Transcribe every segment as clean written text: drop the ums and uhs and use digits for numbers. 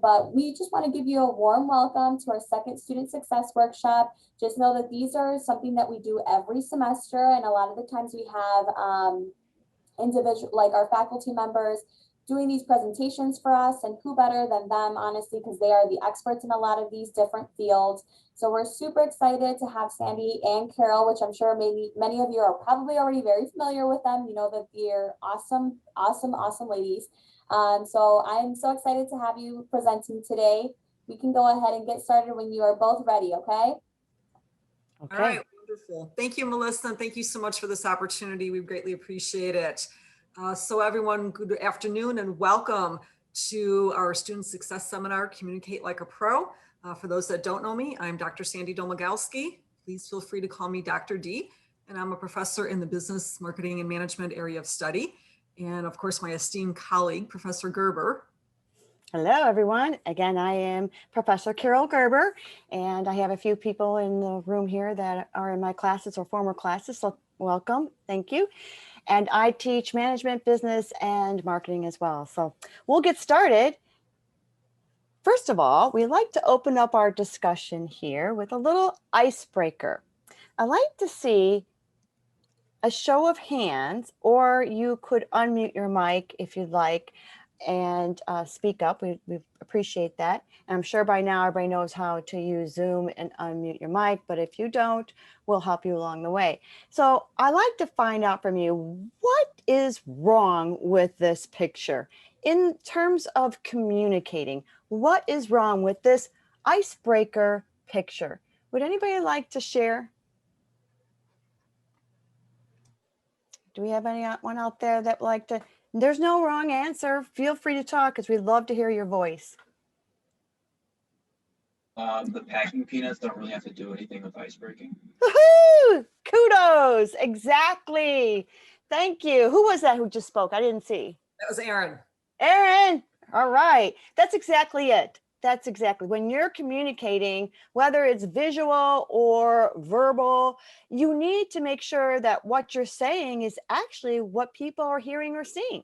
but we just want to give you a warm welcome to our second Student Success Workshop. Just know that these are something that we do every semester, and a lot of the times we have individual, like our faculty members, doing these presentations for us, and who better than them, honestly, because they are the experts in a lot of these different fields. So we're super excited to have Sandy and Carol, which I'm sure maybe many of you are probably already very familiar with them. You know that they're awesome, awesome, awesome ladies. So I'm so excited to have you presenting today. We can go ahead and get started when you are both ready, okay? Okay. All right, wonderful. Thank you, Melissa, and thank you so much for this opportunity. We greatly appreciate it. So everyone, good afternoon and welcome to our Student Success Seminar, Communicate Like a Pro. For those that don't know me, I'm Dr. Sandy Domagowski. Please feel free to call me Dr. D, and I'm a professor in the Business, Marketing, and Management area of study. And of course, my esteemed colleague, Professor Gerber. Hello, everyone. Again, I am Professor Carol Gerber, and I have a few people in the room here that are in my classes or former classes, so welcome. Thank you. And I teach management, business, and marketing as well. So we'll get started. First of all, we like to open up our discussion here with a little icebreaker. I like to see a show of hands, or you could unmute your mic if you'd like and speak up. We appreciate that. And I'm sure by now everybody knows how to use Zoom and unmute your mic, but if you don't, we'll help you along the way. So I like to find out from you, what is wrong with this picture in terms of communicating? What is wrong with this icebreaker picture? Would anybody like to share? Do we have anyone out there that would like to? There's no wrong answer. Feel free to talk because we'd love to hear your voice. The packing peanuts don't really have to do anything with ice breaking. Woohoo! Kudos. Exactly. Thank you. Who was that who just spoke? I didn't see. That was Aaron. Aaron. All right. That's exactly it. That's exactly when you're communicating, whether it's visual or verbal, you need to make sure that what you're saying is actually what people are hearing or seeing.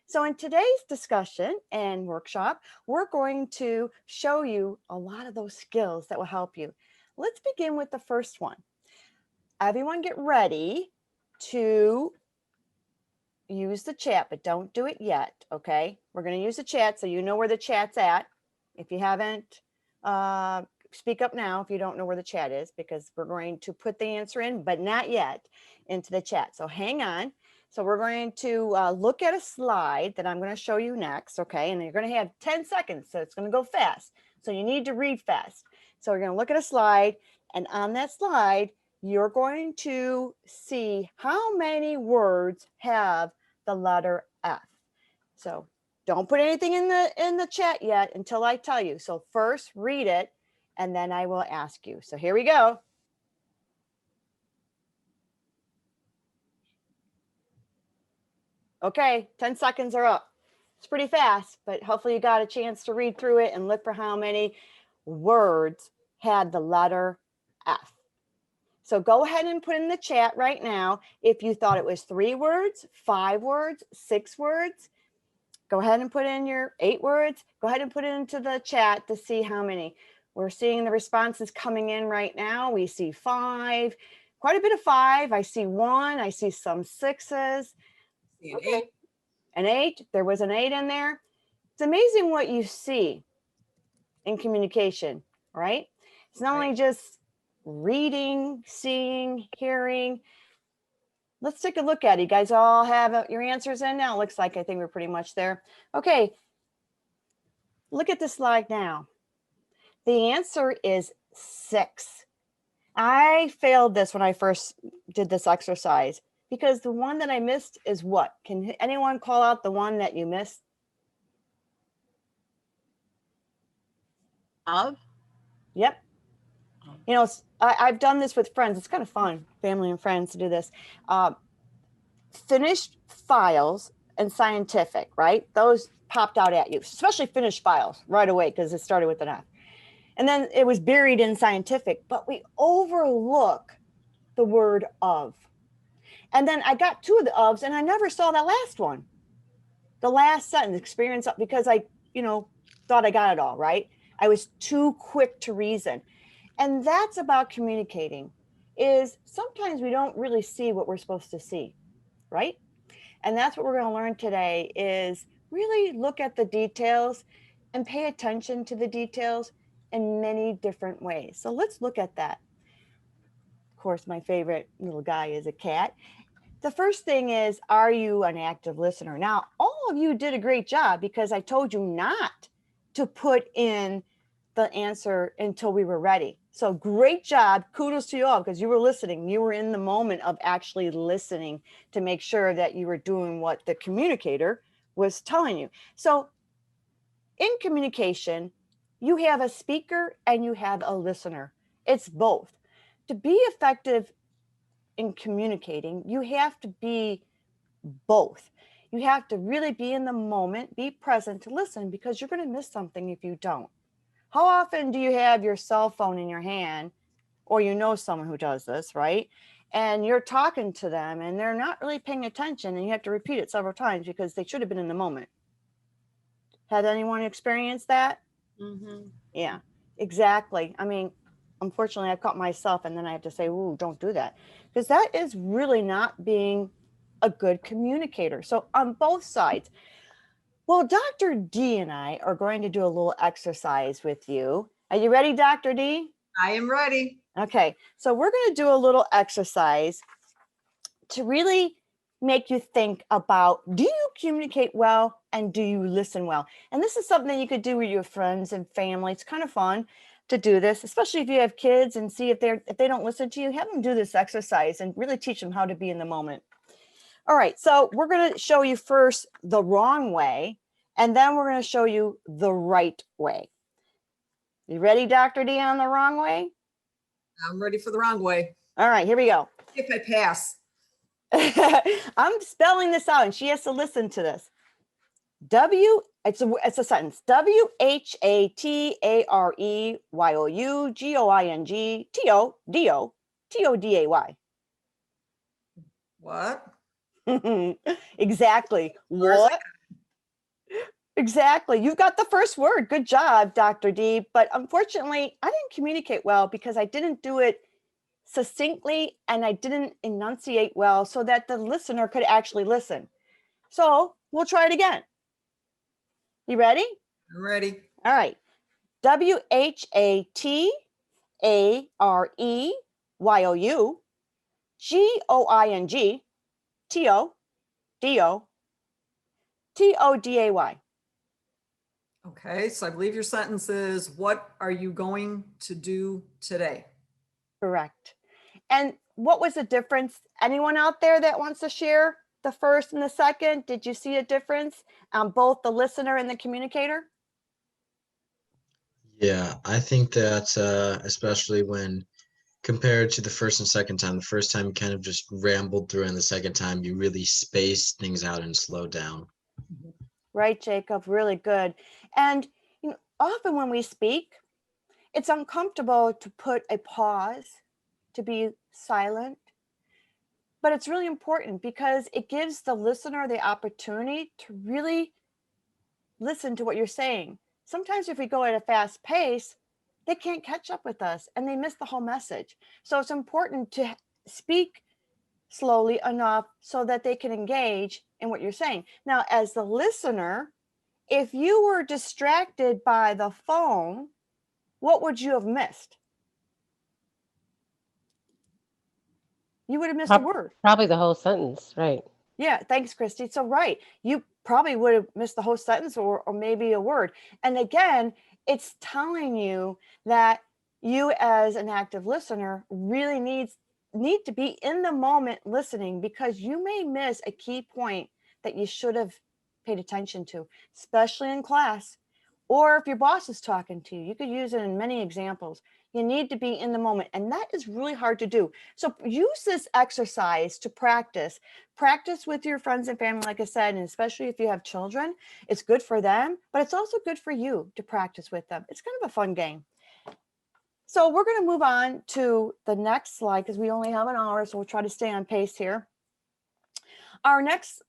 So in today's discussion and workshop, we're going to show you a lot of those skills that will help you. Let's begin with the first one. Everyone get ready to use the chat, but don't do it yet, okay? We're going to use the chat so you know where the chat's at. If you haven't, speak up now if you don't know where the chat is, because we're going to put the answer in, but not yet, into the chat. So hang on. So we're going to look at a slide that I'm going to show you next, okay? And you're going to have 10 seconds, so it's going to go fast. So you need to read fast. So we're going to look at a slide, and on that slide, you're going to see how many words have the letter F. So don't put anything in the chat yet until I tell you. So first read it, and then I will ask you. So here we go. Okay, 10 seconds are up. It's pretty fast, but hopefully you got a chance to read through it and look for how many words had the letter F. So go ahead and put in the chat right now if you thought it was 3 words, 5 words, 6 words. Go ahead and put in your 8 words. Go ahead and put it into the chat to see how many. We're seeing the responses coming in right now. We see 5, quite a bit of 5. I see 1. I see some 6s. Okay. An 8. There was an 8 in there. It's amazing what you see in communication, right? It's not only just reading, seeing, hearing. Let's take a look at it. You guys all have your answers in now. Looks like I think we're pretty much there. Okay, look at the slide now. The answer is 6. I failed this when I first did this exercise because the one that I missed is what? Can anyone call out the one that you missed? Of? Yep. You know, I've done this with friends. It's kind of fun, family and friends, to do this. Finished files and scientific, right? Those popped out at you, especially finished files right away because it started with an F. And then it was buried in scientific, but we overlook the word of. And then I got 2 of the ofs and I never saw that last one. The last sentence, experience, because I, thought I got it all, right? I was too quick to reason. And that's about communicating, is sometimes we don't really see what we're supposed to see, right? And that's what we're going to learn today, is really look at the details and pay attention to the details in many different ways. So let's look at that. Of course, my favorite little guy is a cat. The first thing is, are you an active listener? Now, all of you did a great job because I told you not to put in the answer until we were ready. So great job. Kudos to you all because you were listening. You were in the moment of actually listening to make sure that you were doing what the communicator was telling you. So in communication, you have a speaker and you have a listener. It's both. To be effective in communicating, you have to be both. You have to really be in the moment, be present to listen, because you're going to miss something if you don't. How often do you have your cell phone in your hand, or you know someone who does this, right? And you're talking to them and they're not really paying attention and you have to repeat it several times because they should have been in the moment. Had anyone experienced that? Mm-hmm. Yeah, exactly. I mean, unfortunately, I've caught myself and then I have to say, ooh, don't do that. Because that is really not being a good communicator. So on both sides. Well, Dr. D and I are going to do a little exercise with you. Are you ready, Dr. D? I am ready. Okay, so we're going to do a little exercise to really make you think about, do you communicate well and do you listen well? And this is something that you could do with your friends and family. It's kind of fun to do this, especially if you have kids, and see if they don't listen to you, have them do this exercise and really teach them how to be in the moment. All right, so we're going to show you first the wrong way, and then we're going to show you the right way. You ready, Dr. D, on the wrong way? I'm ready for the wrong way. All right, here we go. If I pass. I'm spelling this out and she has to listen to this. It's a sentence. WHATAREYOUGOINGTODOTODAY. What? Exactly. Where's What? Exactly. You've got the first word. Good job, Dr. D. But unfortunately, I didn't communicate well because I didn't do it succinctly and I didn't enunciate well so that the listener could actually listen. So we'll try it again. You ready? I'm ready. All right. WHATAREYOUGOINGTODOTODAY. Okay, so I believe your sentence is, what are you going to do today? Correct. And what was the difference? Anyone out there that wants to share the first and the second? Did you see a difference on both the listener and the communicator? Yeah, I think that especially when compared to the first and second time, the first time you kind of just rambled through, and the second time you really spaced things out and slowed down. Right, Jacob, really good. And often when we speak, it's uncomfortable to put a pause, to be silent. But it's really important because it gives the listener the opportunity to really listen to what you're saying. Sometimes if we go at a fast pace, they can't catch up with us and they miss the whole message. So it's important to speak slowly enough so that they can engage in what you're saying. Now, as the listener, if you were distracted by the phone, what would you have missed? You would have missed a word. Probably the whole sentence, right? Yeah, thanks, Christy. So, right, you probably would have missed the whole sentence or maybe a word. And again, it's telling you that you as an active listener really need to be in the moment listening, because you may miss a key point that you should have paid attention to, especially in class. Or if your boss is talking to you, you could use it in many examples. You need to be in the moment, and that is really hard to do. So use this exercise to practice with your friends and family, like I said, and especially if you have children. It's good for them, but it's also good for you to practice with them. It's kind of a fun game. So we're going to move on to the next slide because we only have an hour, so we'll try to stay on pace here. Our next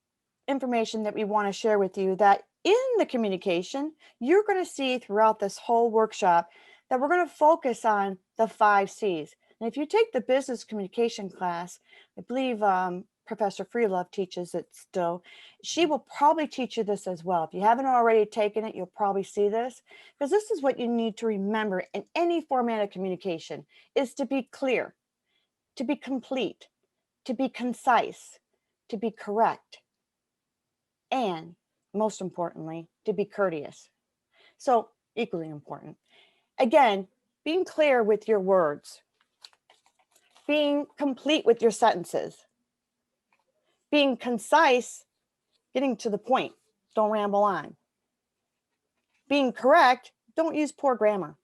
information that we want to share with you, that in the communication, you're going to see throughout this whole workshop that we're going to focus on the 5 C's. And if you take the business communication class, I believe Professor Freelove teaches it still. She will probably teach you this as well. If you haven't already taken it, you'll probably see this, because this is what you need to remember in any format of communication, is to be clear, to be complete, to be concise, to be correct, and most importantly, to be courteous. So equally important. Again, being clear with your words, being complete with your sentences, being concise, getting to the point, don't ramble on. Being correct, don't use poor grammar.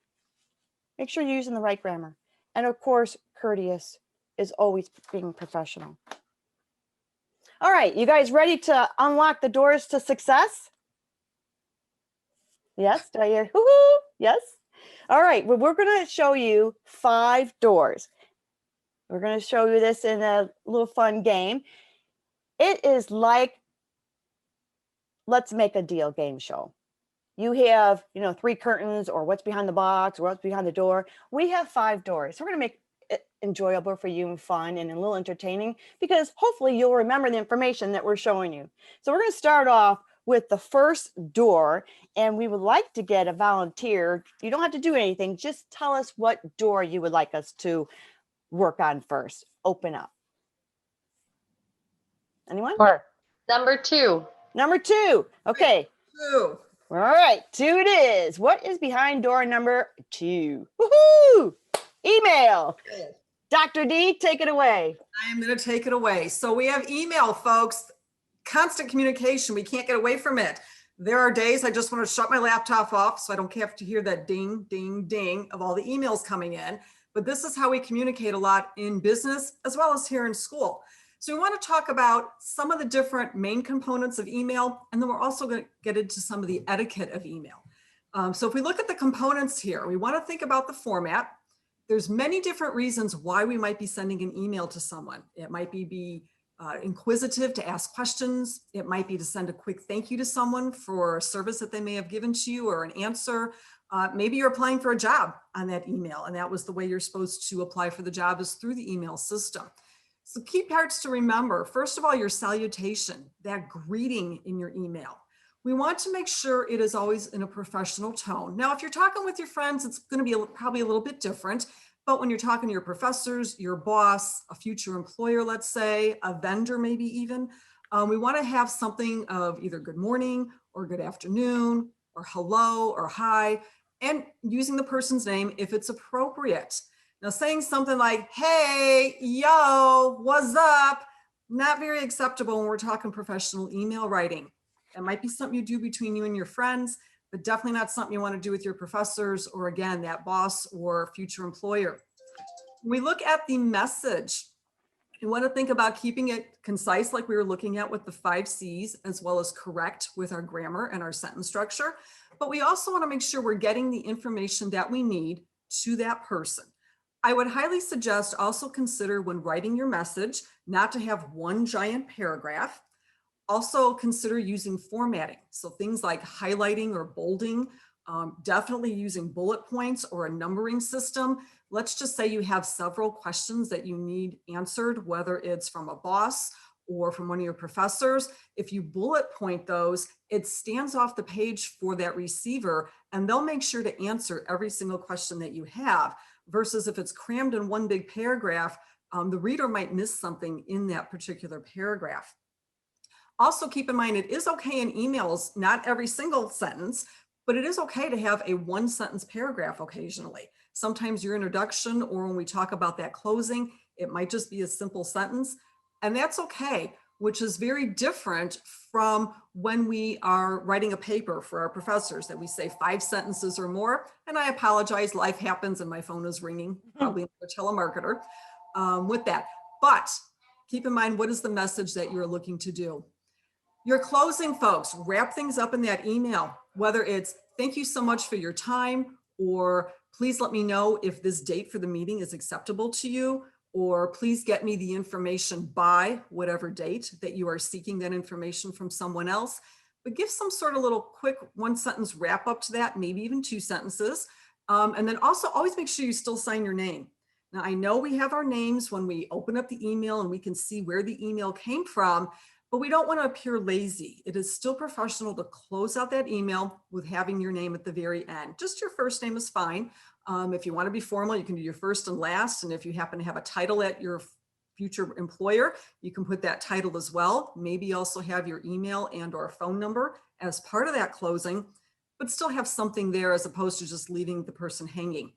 Make sure you're using the right grammar. And of course, courteous is always being professional. All right, you guys ready to unlock the doors to success? Yes, did I hear? Woo-hoo! Yes. All right, well, we're going to show you 5 doors. We're going to show you this in a little fun game. It is like, let's make a deal game show. You have, 3 curtains, or what's behind the box, or what's behind the door. We have 5 doors. So we're going to make it enjoyable for you and fun and a little entertaining, because hopefully you'll remember the information that we're showing you. So we're going to start off with the first door, and we would like to get a volunteer. You don't have to do anything. Just tell us what door you would like us to work on first. Open up. Anyone? Or number 2. Number 2. Okay. 2. All right, 2 it is. What is behind door number 2? Woohoo! Email. Dr. D, take it away. I am going to take it away. So we have email, folks. Constant communication. We can't get away from it. There are days I just want to shut my laptop off so I don't have to hear that ding, ding, ding of all the emails coming in. But this is how we communicate a lot in business as well as here in school. So we want to talk about some of the different main components of email, and then we're also going to get into some of the etiquette of email. So if we look at the components here, we want to think about the format. There's many different reasons why we might be sending an email to someone. It might be inquisitive, to ask questions. It might be to send a quick thank you to someone for a service that they may have given to you, or an answer. Maybe you're applying for a job on that email, and that was the way you're supposed to apply for the job, is through the email system. So key parts to remember: first of all, your salutation, that greeting in your email. We want to make sure it is always in a professional tone. Now, if you're talking with your friends, it's going to be probably a little bit different. But when you're talking to your professors, your boss, a future employer, let's say, a vendor maybe even, we want to have something of either good morning or good afternoon or hello or hi, and using the person's name if it's appropriate. Now, saying something like, hey, yo, what's up? Not very acceptable when we're talking professional email writing. That might be something you do between you and your friends, but definitely not something you want to do with your professors, or again, that boss or future employer. When we look at the message, you want to think about keeping it concise, like we were looking at with the 5 C's, as well as correct with our grammar and our sentence structure. But we also want to make sure we're getting the information that we need to that person. I would highly suggest also consider, when writing your message, not to have one giant paragraph. Also consider using formatting. So things like highlighting or bolding, definitely using bullet points or a numbering system. Let's just say you have several questions that you need answered, whether it's from a boss or from one of your professors. If you bullet point those, it stands off the page for that receiver, and they'll make sure to answer every single question that you have, versus if it's crammed in one big paragraph, the reader might miss something in that particular paragraph. Also keep in mind, it is okay in emails, not every single sentence, but it is okay to have a 1-sentence paragraph occasionally. Sometimes your introduction, or when we talk about that closing, it might just be a simple sentence, and that's okay, which is very different from when we are writing a paper for our professors that we say 5 sentences or more. And I apologize, life happens and my phone is ringing, probably a telemarketer with that. But keep in mind, what is the message that you're looking to do? Your closing, folks, wrap things up in that email, whether it's thank you so much for your time, or please let me know if this date for the meeting is acceptable to you, or please get me the information by whatever date that you are seeking that information from someone else. but give some sort of little quick 1-sentence wrap up to that, maybe even 2 sentences. And then also always make sure you still sign your name. Now, I know we have our names when we open up the email and we can see where the email came from, but we don't want to appear lazy. It is still professional to close out that email with having your name at the very end. Just your first name is fine. If you want to be formal, you can do your first and last. And if you happen to have a title at your future employer, you can put that title as well. Maybe also have your email and or phone number as part of that closing, but still have something there as opposed to just leaving the person hanging.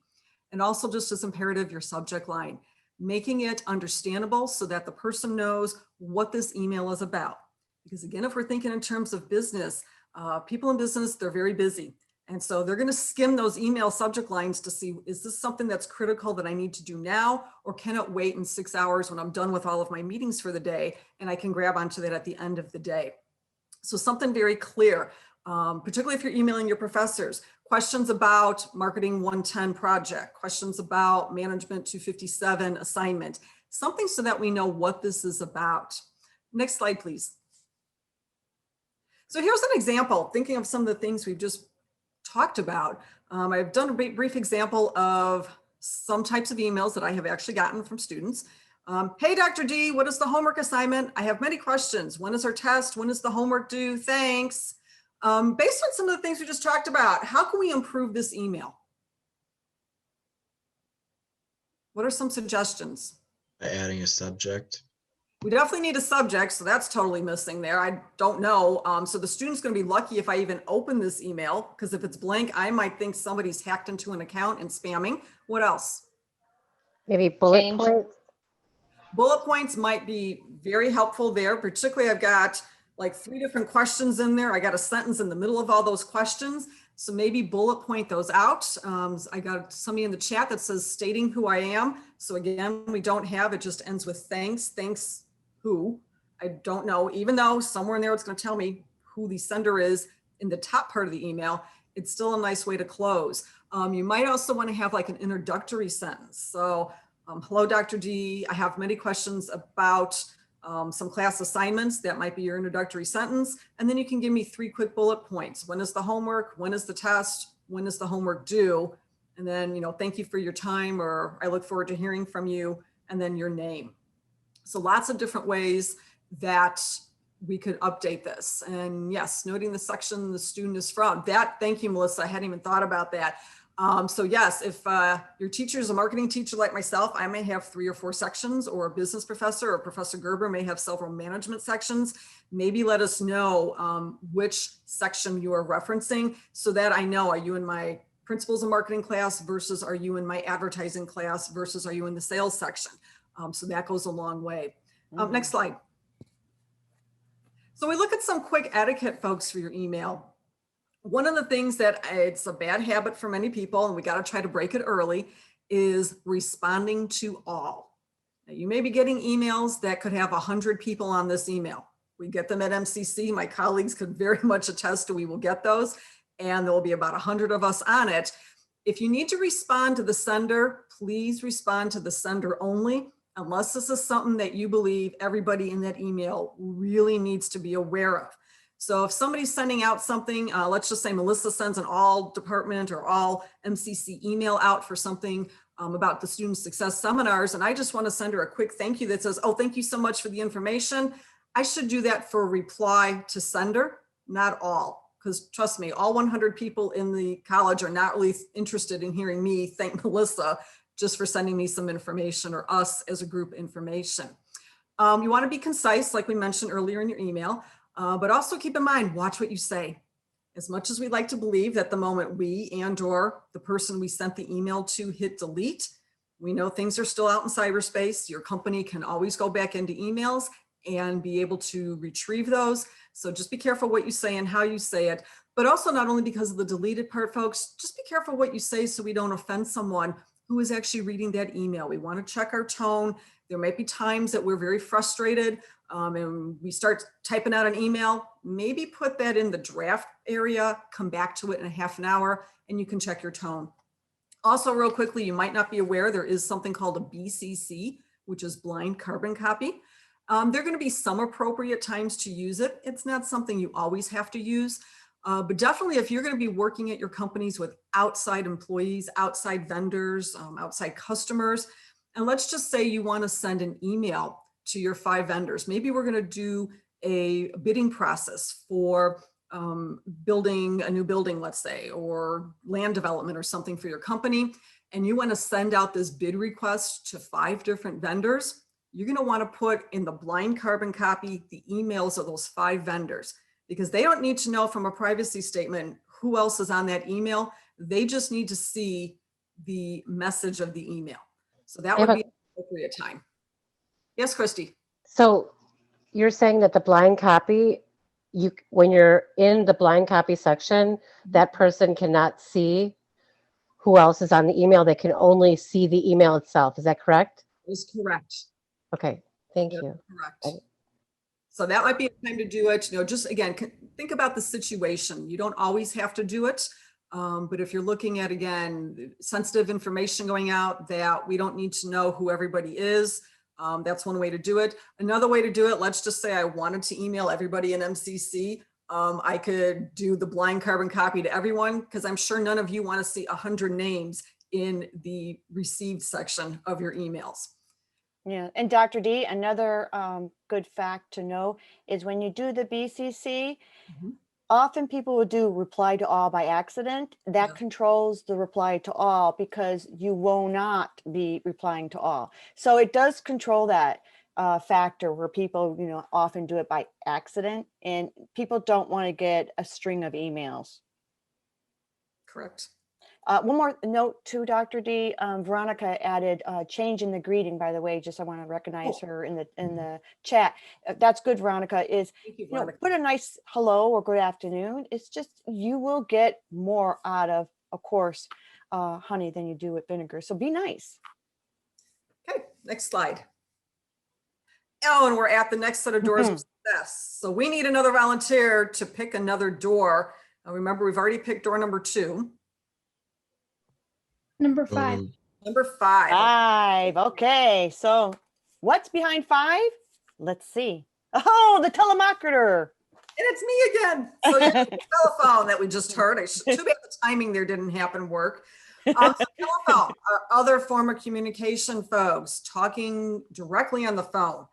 And also just as imperative, your subject line, making it understandable so that the person knows what this email is about. Because again, if we're thinking in terms of business, people in business, they're very busy. And so they're going to skim those email subject lines to see, is this something that's critical that I need to do now, or can it wait in 6 hours when I'm done with all of my meetings for the day and I can grab onto that at the end of the day? So something very clear, particularly if you're emailing your professors, questions about Marketing 110 project, questions about Management 257 assignment, something so that we know what this is about. Next slide, please. So here's an example, thinking of some of the things we've just talked about. I've done a brief example of some types of emails that I have actually gotten from students. Hey, Dr. D, what is the homework assignment? I have many questions. When is our test? When is the homework due? Thanks. Based on some of the things we just talked about, how can we improve this email? What are some suggestions? By adding a subject. We definitely need a subject, so that's totally missing there. I don't know. So the student's going to be lucky if I even open this email, because if it's blank, I might think somebody's hacked into an account and spamming. What else? Maybe bullet Change. points. Bullet points might be very helpful there. Particularly, I've got like 3 different questions in there. I got a sentence in the middle of all those questions. So maybe bullet point those out. I got somebody in the chat that says stating who I am. So again, we don't have, it just ends with thanks. Thanks who? I don't know. Even though somewhere in there it's going to tell me who the sender is in the top part of the email, it's still a nice way to close. You might also want to have like an introductory sentence. So hello, Dr. D. I have many questions about some class assignments. That might be your introductory sentence. And then you can give me 3 quick bullet points. When is the homework? When is the test? When is the homework due? And then, thank you for your time, or I look forward to hearing from you, and then your name. So lots of different ways that we could update this. And yes, noting the section the student is from. Thank you, Melissa. I hadn't even thought about that. So yes, if your teacher is a marketing teacher like myself, I may have 3 or 4 sections, or a business professor or Professor Gerber may have several management sections. Maybe let us know which section you are referencing so that I know, are you in my principles of marketing class versus are you in my advertising class versus are you in the sales section? So that goes a long way. Next slide. So we look at some quick etiquette, folks, for your email. One of the things that it's a bad habit for many people, and we got to try to break it early, is responding to all. Now, you may be getting emails that could have 100 people on this email. We get them at MCC. My colleagues could very much attest to we will get those, and there will be about 100 of us on it. If you need to respond to the sender, please respond to the sender only, unless this is something that you believe everybody in that email really needs to be aware of. So if somebody's sending out something, let's just say Melissa sends an all department or all MCC email out for something about the student success seminars, and I just want to send her a quick thank you that says, oh, thank you so much for the information. I should do that for reply to sender, not all, because trust me, all 100 people in the college are not really interested in hearing me thank Melissa just for sending me some information, or us as a group information. You want to be concise, like we mentioned earlier in your email, but also keep in mind, watch what you say. As much as we'd like to believe that the moment we and or the person we sent the email to hit delete, we know things are still out in cyberspace. Your company can always go back into emails and be able to retrieve those. So just be careful what you say and how you say it, but also not only because of the deleted part, folks, just be careful what you say so we don't offend someone who is actually reading that email. We want to check our tone. There might be times that we're very frustrated and we start typing out an email. Maybe put that in the draft area, come back to it in a half an hour, and you can check your tone. Also, real quickly, you might not be aware there is something called a BCC, which is blind carbon copy. There are going to be some appropriate times to use it. It's not something you always have to use, but definitely if you're going to be working at your companies with outside employees, outside vendors, outside customers, and let's just say you want to send an email to your 5 vendors. Maybe we're going to do a bidding process for building a new building, let's say, or land development or something for your company, and you want to send out this bid request to 5 different vendors. You're going to want to put in the blind carbon copy the emails of those 5 vendors, because they don't need to know from a privacy statement who else is on that email. They just need to see the message of the email. So that would be an appropriate time. Yes, Christy. So you're saying that the blind copy, when you're in the blind copy section, that person cannot see who else is on the email. They can only see the email itself. Is that correct? That is correct. Okay, thank That's you. correct. So that might be a time to do it. Just again, think about the situation. You don't always have to do it. But if you're looking at, again, sensitive information going out that we don't need to know who everybody is, that's one way to do it. Another way to do it, let's just say I wanted to email everybody in MCC. I could do the blind carbon copy to everyone, because I'm sure none of you want to see 100 names in the received section of your emails. Yeah, and Dr. D, another good fact to know is when you do the BCC, often people will do reply to all by accident. That controls the reply to all, because you will not be replying to all. So it does control that factor where people, often do it by accident, and people don't want to get a string of emails. Correct. One more note too, Dr. D. Veronica added change in the greeting, by the way. Just I want to recognize her in the chat. That's good, Veronica. Is Thank you, Veronica. put a nice hello or good afternoon. It's just you will get more out of course, honey than you do with vinegar. So be nice. Okay, next slide. Oh, and we're at the next set of doors of success. So we need another volunteer to pick another door. Remember, we've already picked door number 2. Number 5. Number 5. 5. Okay. So what's behind 5? Let's see. Oh, the telemarketer. And it's me again. So yeah, the telephone that we just heard. Too bad the timing there didn't work. Telephone, our other form of communication, folks, talking directly on the phone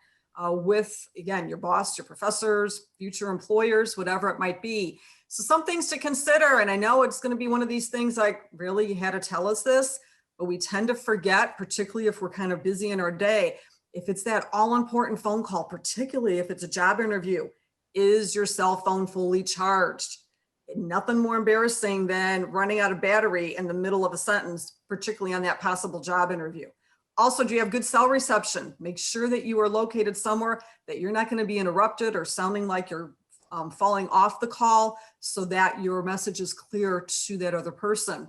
with, again, your boss, your professors, future employers, whatever it might be. So some things to consider, and I know it's going to be one of these things like, really, you had to tell us this, but we tend to forget, particularly if we're kind of busy in our day, if it's that all-important phone call, particularly if it's a job interview, is your cell phone fully charged? Nothing more embarrassing than running out of battery in the middle of a sentence, particularly on that possible job interview. Also, do you have good cell reception? Make sure that you are located somewhere that you're not going to be interrupted or sounding like you're falling off the call, so that your message is clear to that other person.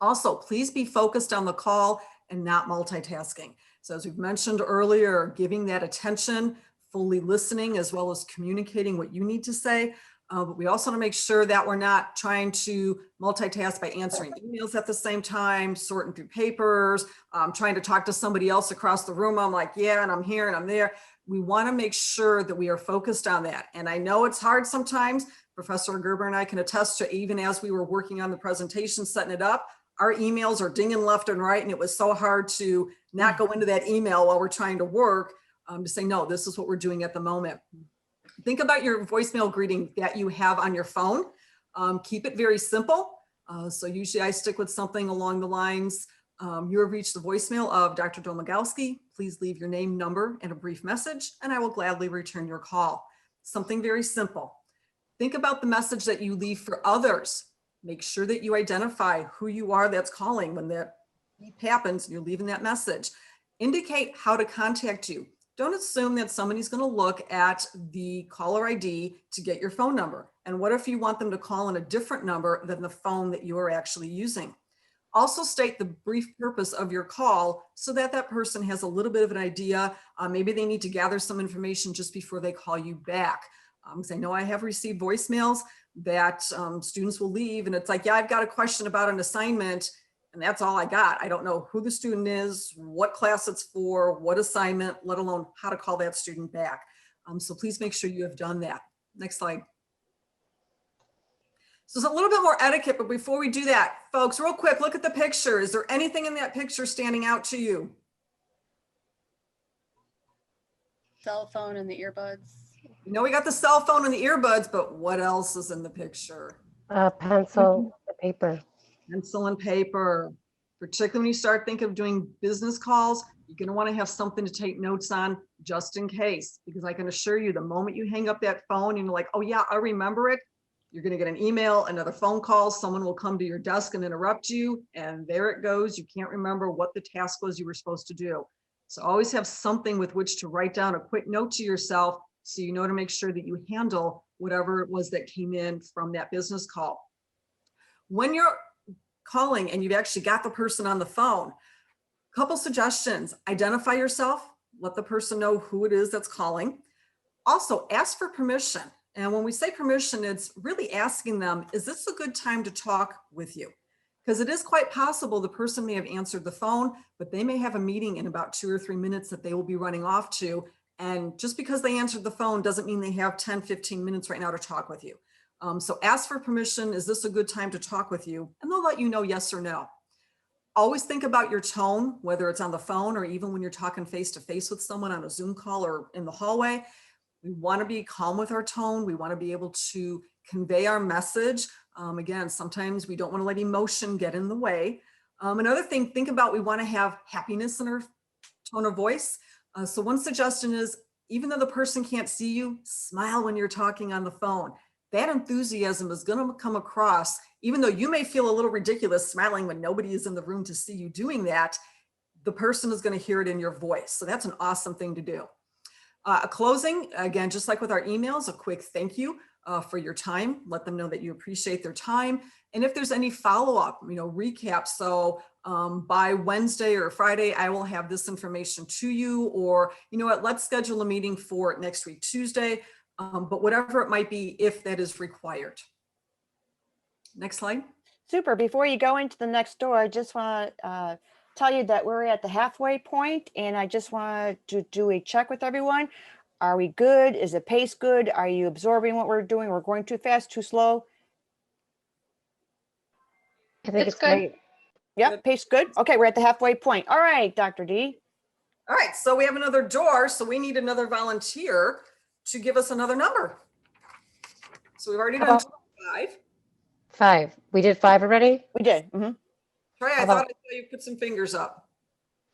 Also, please be focused on the call and not multitasking. So as we've mentioned earlier, giving that attention, fully listening, as well as communicating what you need to say. But we also want to make sure that we're not trying to multitask by answering emails at the same time, sorting through papers, trying to talk to somebody else across the room. I'm like, yeah, and I'm here and I'm there. We want to make sure that we are focused on that. And I know it's hard sometimes. Professor Gerber and I can attest to, even as we were working on the presentation, setting it up, our emails are dinging left and right. And it was so hard to not go into that email while we're trying to work, to say, no, this is what we're doing at the moment. Think about your voicemail greeting that you have on your phone. Keep it very simple. So usually I stick with something along the lines, you have reached the voicemail of Dr. Domagowski. Please leave your name, number, and a brief message, and I will gladly return your call. Something very simple. Think about the message that you leave for others. Make sure that you identify who you are that's calling when that beep happens and you're leaving that message. Indicate how to contact you. Don't assume that somebody's going to look at the caller ID to get your phone number. And what if you want them to call in a different number than the phone that you are actually using? Also state the brief purpose of your call so that that person has a little bit of an idea. Maybe they need to gather some information just before they call you back. Because I know I have received voicemails that students will leave and it's like, yeah, I've got a question about an assignment. and that's all I got. I don't know who the student is, what class it's for, what assignment, let alone how to call that student back. So please make sure you have done that. Next slide. So it's a little bit more etiquette, but before we do that, folks, real quick, look at the picture. Is there anything in that picture standing out to you? Cell phone and the earbuds. You know, we got the cell phone and the earbuds, but what else is in the picture? Pencil, paper. Pencil and paper. Particularly when you start thinking of doing business calls, you're going to want to have something to take notes on just in case, because I can assure you the moment you hang up that phone and you're like, oh yeah, I remember it, you're going to get an email, another phone call, someone will come to your desk and interrupt you, and there it goes. You can't remember what the task was you were supposed to do. So always have something with which to write down a quick note to yourself so you know to make sure that you handle whatever it was that came in from that business call. When you're calling and you've actually got the person on the phone, couple suggestions: identify yourself, let the person know who it is that's calling. Also, ask for permission. And when we say permission, it's really asking them, is this a good time to talk with you? Because it is quite possible the person may have answered the phone, but they may have a meeting in about 2 or 3 minutes that they will be running off to. And just because they answered the phone doesn't mean they have 10, 15 minutes right now to talk with you. So ask for permission. Is this a good time to talk with you? And they'll let you know yes or no. Always think about your tone, whether it's on the phone or even when you're talking face to face with someone on a Zoom call or in the hallway. We want to be calm with our tone. We want to be able to convey our message. Again, sometimes we don't want to let emotion get in the way. Another thing, think about, we want to have happiness in our tone of voice. So one suggestion is, even though the person can't see you, smile when you're talking on the phone. That enthusiasm is going to come across, even though you may feel a little ridiculous smiling when nobody is in the room to see you doing that, the person is going to hear it in your voice. So that's an awesome thing to do. A closing, again, just like with our emails, a quick thank you for your time. Let them know that you appreciate their time. And if there's any follow-up, recap. So by Wednesday or Friday, I will have this information to you, or you know what, let's schedule a meeting for next week, Tuesday. But whatever it might be, if that is required. Next slide. Super. Before you go into the next door, I just want to tell you that we're at the halfway point, and I just want to do a check with everyone. Are we good? Is the pace good? Are you absorbing what we're doing? We're going too fast, too slow? I think It's it's good. great. Yep, Good. pace good. Okay, we're at the halfway point. All right, Dr. D. All right, so we have another door, so we need another volunteer to give us another number. So we've already How done about 5. 5? We did 5 already? We did. Mm-hmm. Trey, I How thought about- I saw you put some fingers up.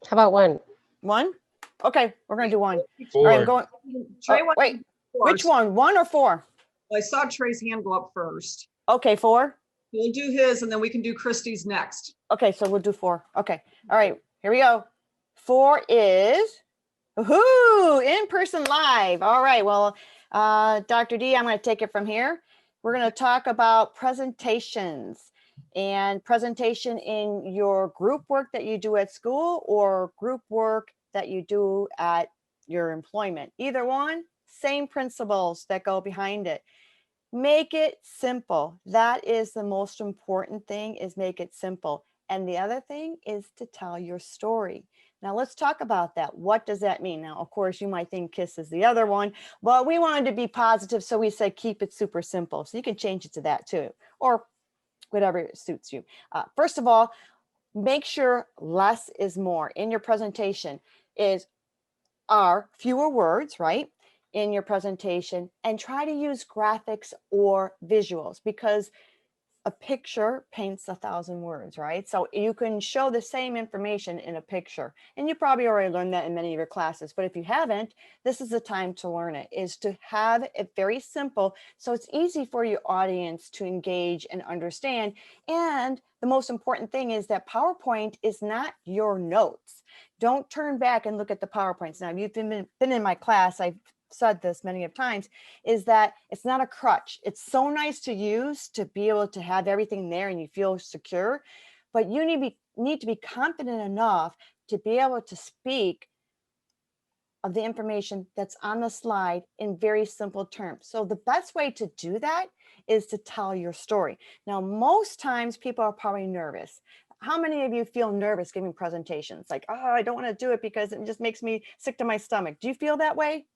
How about 1? 1? Okay, we're going to do 1. All 4. right, I'm going. Trey, Oh, wait, which one? one? 1 or 4? I saw Trey's hand go up first. Okay, 4. We'll do his, and then we can do Christie's next. Okay, so we'll do 4. Okay. All right, here we go. 4 is woohoo, in-person live. All right, well, Dr. D, I'm going to take it from here. We're going to talk about presentations and presentation in your group work that you do at school or group work that you do at your employment. Either one, same principles that go behind it. Make it simple. That is the most important thing, is make it simple. And the other thing is to tell your story. Now let's talk about that. What does that mean? Now, of course, you might think KISS is the other one, but we wanted to be positive, so we said keep it super simple. So you can change it to that too, or whatever suits you. First of all, make sure less is more in your presentation. Are fewer words, right, in your presentation, and try to use graphics or visuals, because a picture paints 1,000 words, right? So you can show the same information in a picture, and you probably already learned that in many of your classes, but if you haven't, this is the time to learn it, is to have it very simple so it's easy for your audience to engage and understand. And the most important thing is that PowerPoint is not your notes. Don't turn back and look at the PowerPoints. Now, if you've been in my class, I've said this many of times, is that it's not a crutch. It's so nice to use to be able to have everything there and you feel secure, but you need to be confident enough to be able to speak of the information that's on the slide in very simple terms. So the best way to do that is to tell your story. Now, most times people are probably nervous. How many of you feel nervous giving presentations? Like, oh, I don't want to do it because it just makes me sick to my stomach. Do you feel that way?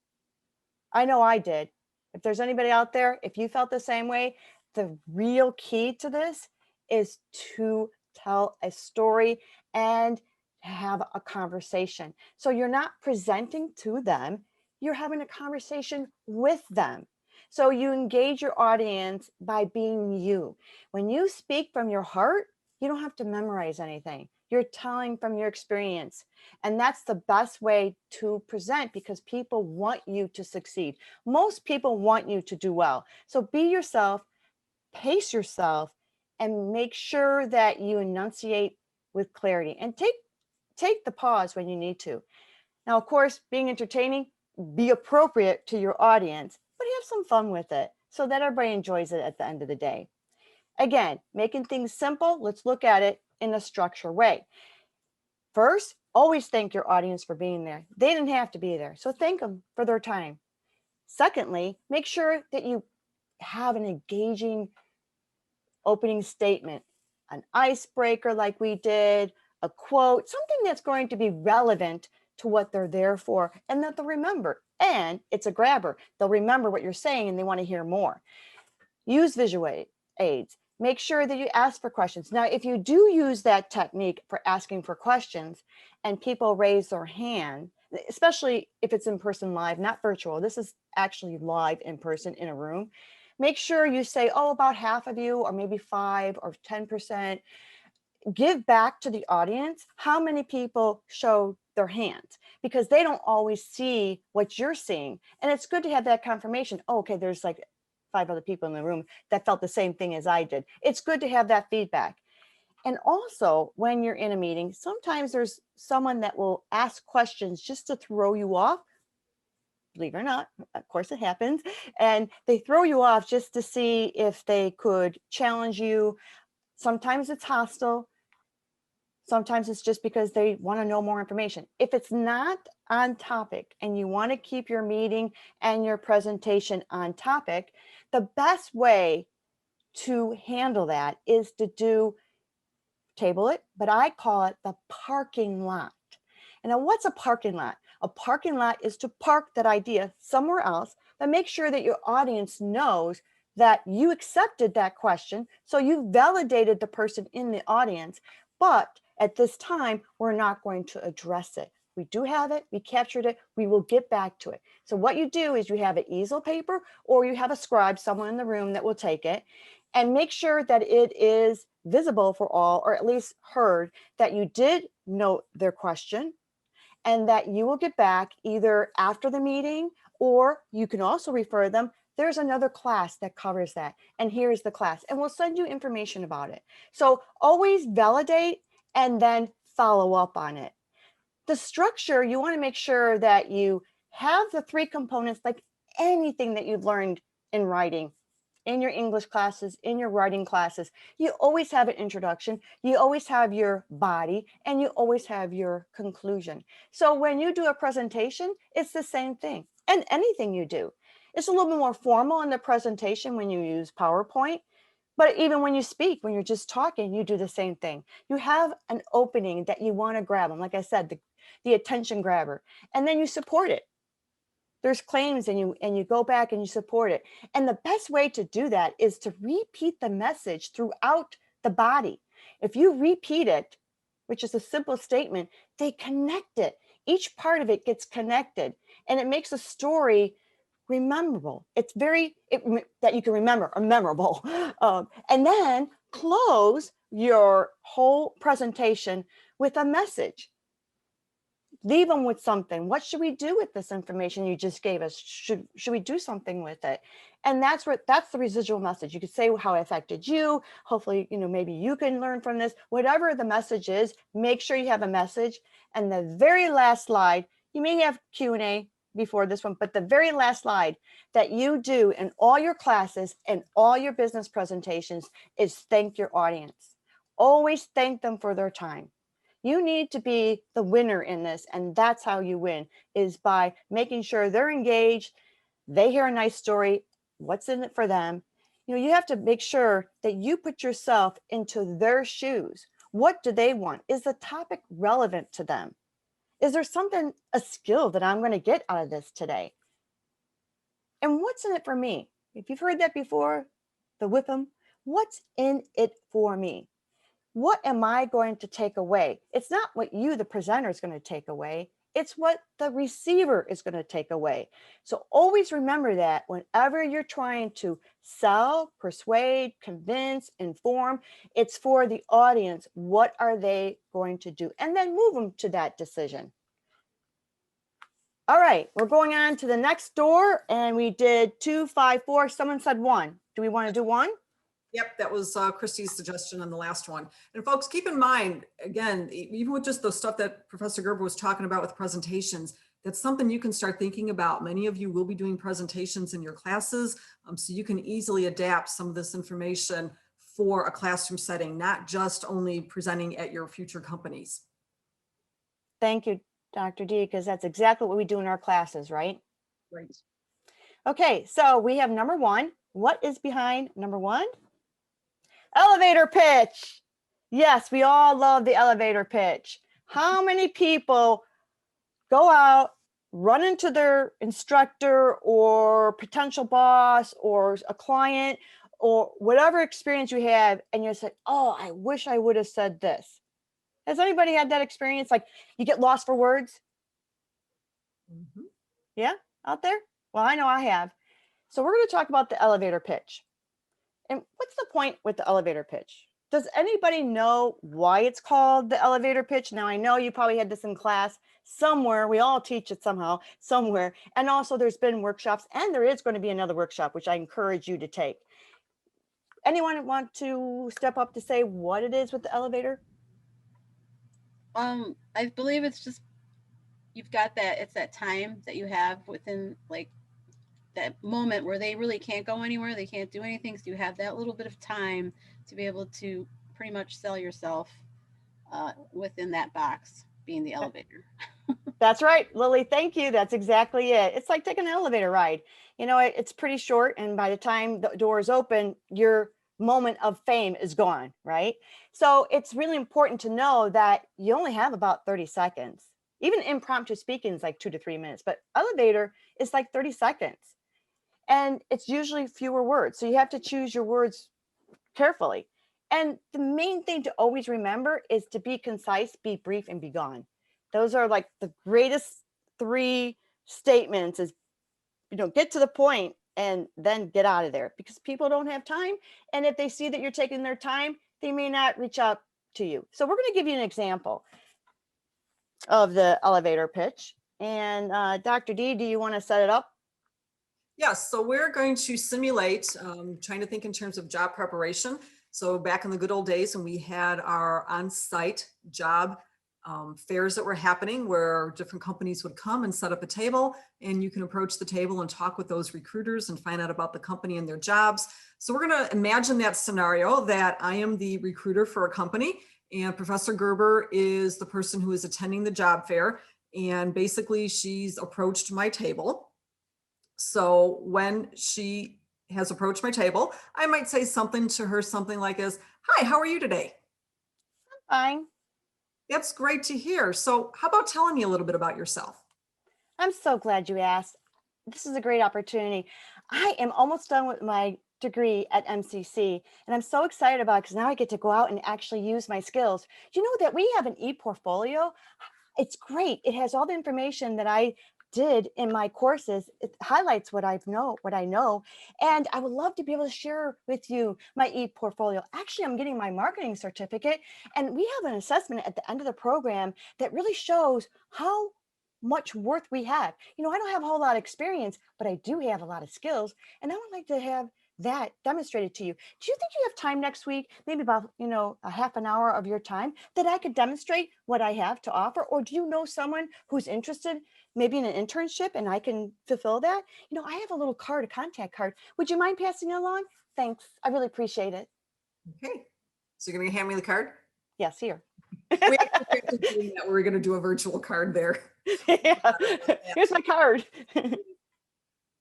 I know I did. If there's anybody out there, if you felt the same way, the real key to this is to tell a story and have a conversation. So you're not presenting to them, you're having a conversation with them. So you engage your audience by being you. When you speak from your heart, you don't have to memorize anything. You're telling from your experience. And that's the best way to present because people want you to succeed. Most people want you to do well. So be yourself, pace yourself, and make sure that you enunciate with clarity and take the pause when you need to. Now, of course, being entertaining, be appropriate to your audience, but have some fun with it so that everybody enjoys it at the end of the day. Again, making things simple, let's look at it in a structured way. First, always thank your audience for being there. They didn't have to be there, so thank them for their time. Secondly, make sure that you have an engaging opening statement, an icebreaker like we did, a quote, something that's going to be relevant to what they're there for and that they'll remember. And it's a grabber. They'll remember what you're saying and they want to hear more. Use visual aids. Make sure that you ask for questions. Now, if you do use that technique for asking for questions and people raise their hand, especially if it's in person live, not virtual, this is actually live in person in a room, make sure you say, oh, about half of you, or maybe 5 or 10%. Give back to the audience how many people show their hands because they don't always see what you're seeing. And it's good to have that confirmation. Oh, okay, there's like 5 other people in the room that felt the same thing as I did. It's good to have that feedback. And also, when you're in a meeting, sometimes there's someone that will ask questions just to throw you off. Believe it or not, of course it happens. And they throw you off just to see if they could challenge you. Sometimes it's hostile. Sometimes it's just because they want to know more information. If it's not on topic and you want to keep your meeting and your presentation on topic, the best way to handle that is to table it, but I call it the parking lot. And now what's a parking lot? A parking lot is to park that idea somewhere else, but make sure that your audience knows that you accepted that question. So you validated the person in the audience, but at this time, we're not going to address it. We do have it, we captured it, we will get back to it. So what you do is you have an easel paper or you have a scribe, someone in the room that will take it, and make sure that it is visible for all, or at least heard, that you did note their question and that you will get back either after the meeting, or you can also refer them. There's another class that covers that. And here's the class, and we'll send you information about it. So always validate and then follow up on it. The structure, you want to make sure that you have the 3 components, like anything that you've learned in writing, in your English classes, in your writing classes. You always have an introduction, you always have your body, and you always have your conclusion. So when you do a presentation, it's the same thing. And anything you do. It's a little bit more formal in the presentation when you use PowerPoint. But even when you speak, when you're just talking, you do the same thing. You have an opening that you want to grab them. Like I said, the attention grabber, and then you support it. There's claims and you go back and you support it. And the best way to do that is to repeat the message throughout the body. If you repeat it, which is a simple statement, they connect it. Each part of it gets connected and it makes a story rememberable. It's that you can remember or memorable. And then close your whole presentation with a message. Leave them with something. What should we do with this information you just gave us? Should we do something with it? And that's the residual message. You could say how it affected you. Hopefully, maybe you can learn from this. Whatever the message is, make sure you have a message. And the very last slide, you may have Q&A before this one, but the very last slide that you do in all your classes and all your business presentations is thank your audience. Always thank them for their time. You need to be the winner in this, and that's how you win, is by making sure they're engaged, they hear a nice story, what's in it for them. You have to make sure that you put yourself into their shoes. What do they want? Is the topic relevant to them? Is there something, a skill that I'm going to get out of this today? And what's in it for me? If you've heard that before, the whip 'em, what's in it for me? What am I going to take away? It's not what you, the presenter, is going to take away. It's what the receiver is going to take away. So always remember that whenever you're trying to sell, persuade, convince, inform, it's for the audience. What are they going to do? And then move them to that decision. All right, we're going on to the next door, and we did 2, 5, 4. Someone said 1. Do we want to do 1? Yep, that was Christy's suggestion on the last one. And folks, keep in mind, again, even with just the stuff that Professor Gerber was talking about with presentations, that's something you can start thinking about. Many of you will be doing presentations in your classes, so you can easily adapt some of this information for a classroom setting, not just only presenting at your future companies. Thank you, Dr. D, because that's exactly what we do in our classes, right? Right. Okay, so we have number 1. What is behind number 1? Elevator pitch. Yes, we all love the elevator pitch. How many people go out, run into their instructor or potential boss or a client or whatever experience you have, and you say, oh, I wish I would have said this. Has anybody had that experience? Like you get lost for words? Mm-hmm. Yeah, out there? Well, I know I have. So we're going to talk about the elevator pitch. And what's the point with the elevator pitch? Does anybody know why it's called the elevator pitch? Now, I know you probably had this in class somewhere. We all teach it somehow, somewhere. And also there's been workshops, and there is going to be another workshop, which I encourage you to take. Anyone want to step up to say what it is with the elevator? I believe it's just, you've got that, it's that time that you have within like that moment where they really can't go anywhere, they can't do anything, so you have that little bit of time to be able to pretty much sell yourself within that box, being the elevator. That's right, Lily, thank you. That's exactly it. It's like taking an elevator ride. You know, it's pretty short, and by the time the doors open, your moment of fame is gone, right? So it's really important to know that you only have about 30 seconds. Even impromptu speaking is like 2 to 3 minutes, but elevator is like 30 seconds. And it's usually fewer words. So you have to choose your words carefully. And the main thing to always remember is to be concise, be brief, and be gone. Those are like the greatest 3 statements is, you know, get to the point and then get out of there, because people don't have time. And if they see that you're taking their time, they may not reach out to you. So we're going to give you an example of the elevator pitch. And Dr. D, do you want to set it up? Yes, so we're going to simulate, trying to think in terms of job preparation. So back in the good old days when we had our on-site job fairs that were happening, where different companies would come and set up a table, and you can approach the table and talk with those recruiters and find out about the company and their jobs. So we're going to imagine that scenario that I am the recruiter for a company, and Professor Gerber is the person who is attending the job fair, and basically she's approached my table. So when she has approached my table, I might say something to her, something like this: hi, how are you today? Fine. That's great to hear. So how about telling me a little bit about yourself? I'm so glad you asked. This is a great opportunity. I am almost done with my degree at MCC, and I'm so excited about it because now I get to go out and actually use my skills. You know that we have an e-portfolio? It's great. It has all the information that I did in my courses. It highlights what I know, and I would love to be able to share with you my e-portfolio. Actually, I'm getting my marketing certificate, and we have an assessment at the end of the program that really shows how much worth we have. You know, I don't have a whole lot of experience, but I do have a lot of skills, and I would like to have that demonstrated to you. Do you think you have time next week, maybe about, you know, a half an hour of your time, that I could demonstrate what I have to offer? Or do you know someone who's interested maybe in an internship and I can fulfill that? You know, I have a little card, a contact card. Would you mind passing it along? Thanks. I really appreciate it. Okay. So you're going to hand me the card? Yes, here. We actually have to do that. We're going to do a virtual card there. Yeah. Here's my card.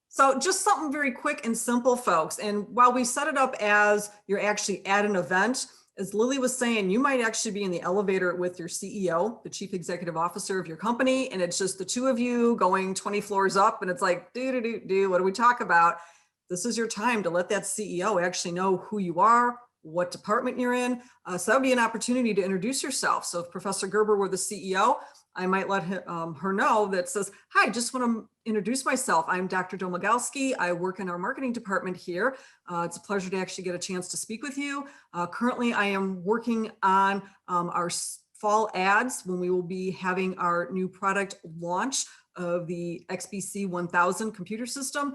So just something very quick and simple, folks. And while we set it up as you're actually at an event, as Lily was saying, you might actually be in the elevator with your CEO, the chief executive officer of your company, and it's just the two of you going 20 floors up, and it's like, what do we talk about? This is your time to let that CEO actually know who you are, what department you're in. So that would be an opportunity to introduce yourself. So if Professor Gerber were the CEO, I might let her know that says, hi, just want to introduce myself. I'm Dr. Domagowski. I work in our marketing department here. It's a pleasure to actually get a chance to speak with you. Currently, I am working on our fall ads when we will be having our new product launch of the XBC 1000 computer system.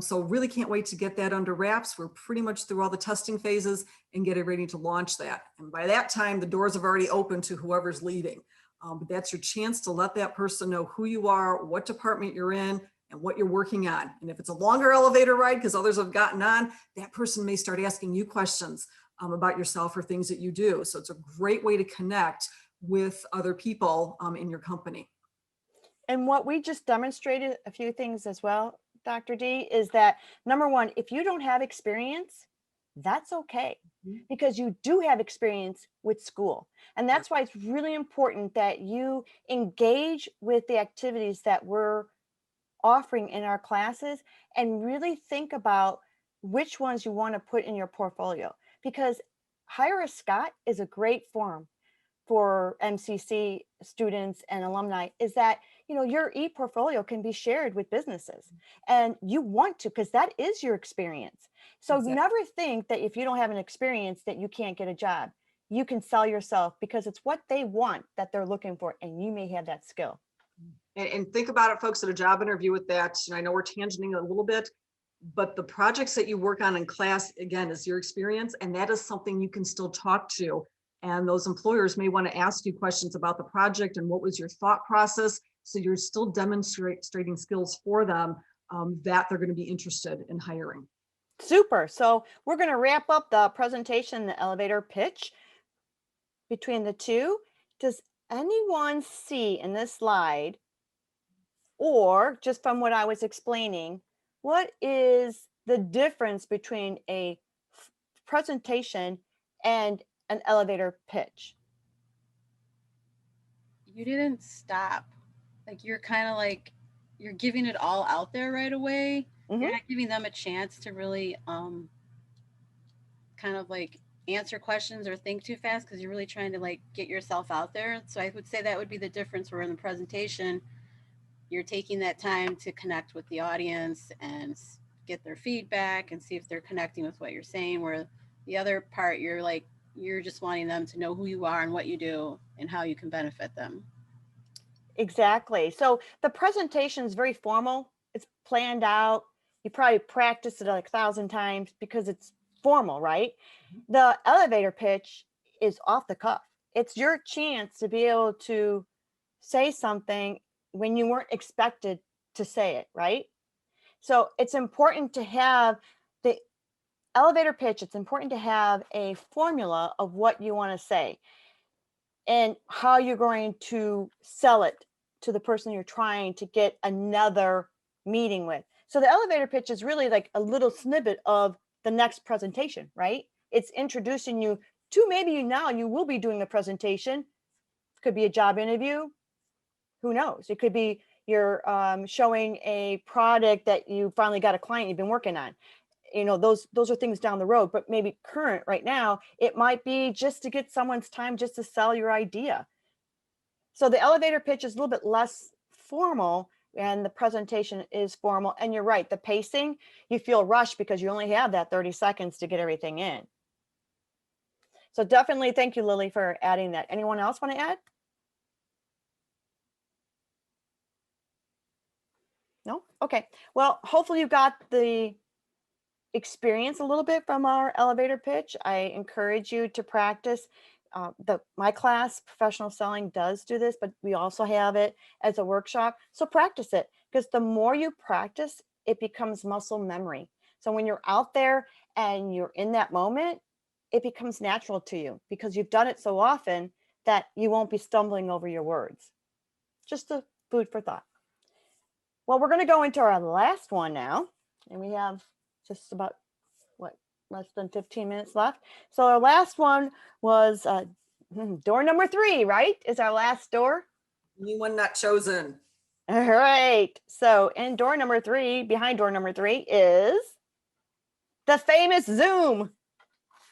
So really can't wait to get that under wraps. We're pretty much through all the testing phases and getting ready to launch that. And by that time, the doors have already opened to whoever's leading. But that's your chance to let that person know who you are, what department you're in, and what you're working on. And if it's a longer elevator ride, because others have gotten on, that person may start asking you questions about yourself or things that you do. So it's a great way to connect with other people in your company. And what we just demonstrated, a few things as well, Dr. D, is that number one, if you don't have experience, that's okay, because you do have experience with school. And that's why it's really important that you engage with the activities that we're offering in our classes and really think about which ones you want to put in your portfolio, because Hire a Scott is a great forum for MCC students and alumni, is that, you know, your e-portfolio can be shared with businesses, and you want to, because that is your experience. So Exactly. never think that if you don't have an experience that you can't get a job. You can sell yourself, because it's what they want that they're looking for, and you may have that skill. And think about it, folks, at a job interview with that. I know we're tangenting a little bit, but the projects that you work on in class, again, is your experience, and that is something you can still talk to. And those employers may want to ask you questions about the project and what was your thought process. So you're still demonstrating skills for them that they're going to be interested in hiring. Super. So we're going to wrap up the presentation, the elevator pitch between the two. Does anyone see in this slide, or just from what I was explaining, what is the difference between a presentation and an elevator pitch? You didn't stop. Like, you're kind of like, you're giving it all out there right away. Mhm. You're not giving them a chance to really kind of like answer questions or think too fast, because you're really trying to like get yourself out there. So I would say that would be the difference, where in the presentation you're taking that time to connect with the audience and get their feedback and see if they're connecting with what you're saying, where the other part, you're just wanting them to know who you are and what you do and how you can benefit them. Exactly. So the presentation is very formal. It's planned out. You probably practice it like 1,000 times because it's formal, right? The elevator pitch is off the cuff. It's your chance to be able to say something when you weren't expected to say it, right? So it's important to have the elevator pitch. It's important to have a formula of what you want to say and how you're going to sell it to the person you're trying to get another meeting with. So the elevator pitch is really like a little snippet of the next presentation, right? It's introducing you to, maybe you will be doing the presentation. It could be a job interview. Who knows? It could be you're showing a product that you finally got a client you've been working on. You know, those are things down the road, but maybe current right now, it might be just to get someone's time, just to sell your idea. So the elevator pitch is a little bit less formal, and the presentation is formal. And you're right, the pacing, you feel rushed because you only have that 30 seconds to get everything in. So definitely thank you, Lily, for adding that. Anyone else want to add? No? Okay. Well, hopefully you got the experience a little bit from our elevator pitch. I encourage you to practice. My class, Professional Selling, does do this, but we also have it as a workshop. So practice it, because the more you practice, it becomes muscle memory. So when you're out there and you're in that moment, it becomes natural to you because you've done it so often that you won't be stumbling over your words. Just a food for thought. Well, we're going to go into our last one now, and we have just about less than 15 minutes left. So our last one was door number 3, right? Is our last door. Anyone not chosen? All right. So in door number 3, behind door number 3 is the famous Zoom.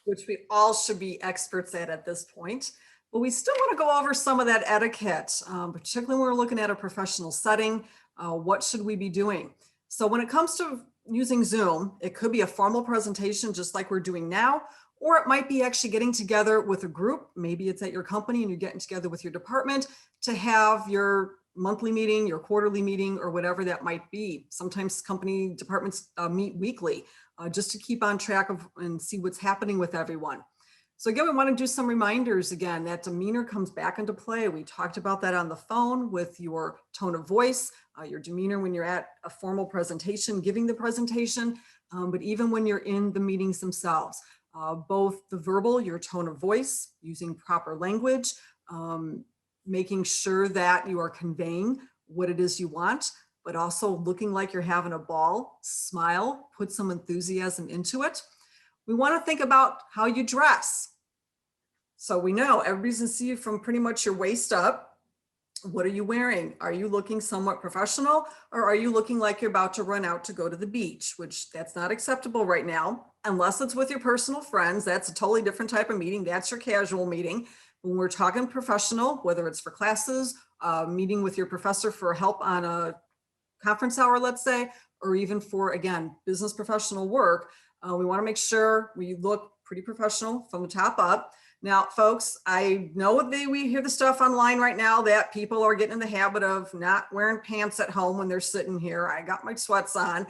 Which we all should be experts at this point. But we still want to go over some of that etiquette, particularly when we're looking at a professional setting. What should we be doing? So when it comes to using Zoom, it could be a formal presentation just like we're doing now, or it might be actually getting together with a group. Maybe it's at your company and you're getting together with your department to have your monthly meeting, your quarterly meeting, or whatever that might be. Sometimes company departments meet weekly just to keep on track of and see what's happening with everyone. So again, we want to do some reminders again, that demeanor comes back into play. We talked about that on the phone with your tone of voice, your demeanor when you're at a formal presentation, giving the presentation, but even when you're in the meetings themselves, both the verbal, your tone of voice, using proper language, making sure that you are conveying what it is you want, but also looking like you're having a ball, smile, put some enthusiasm into it. We want to think about how you dress. So we know everybody's gonna see you from pretty much your waist up. What are you wearing? Are you looking somewhat professional, or are you looking like you're about to run out to go to the beach, which that's not acceptable right now, unless it's with your personal friends. That's a totally different type of meeting. That's your casual meeting. When we're talking professional, whether it's for classes, meeting with your professor for help on a conference hour, let's say, or even for, again, business professional work, we want to make sure we look pretty professional from the top up. Now, folks, I know we hear the stuff online right now that people are getting in the habit of not wearing pants at home when they're sitting here. I got my sweats on.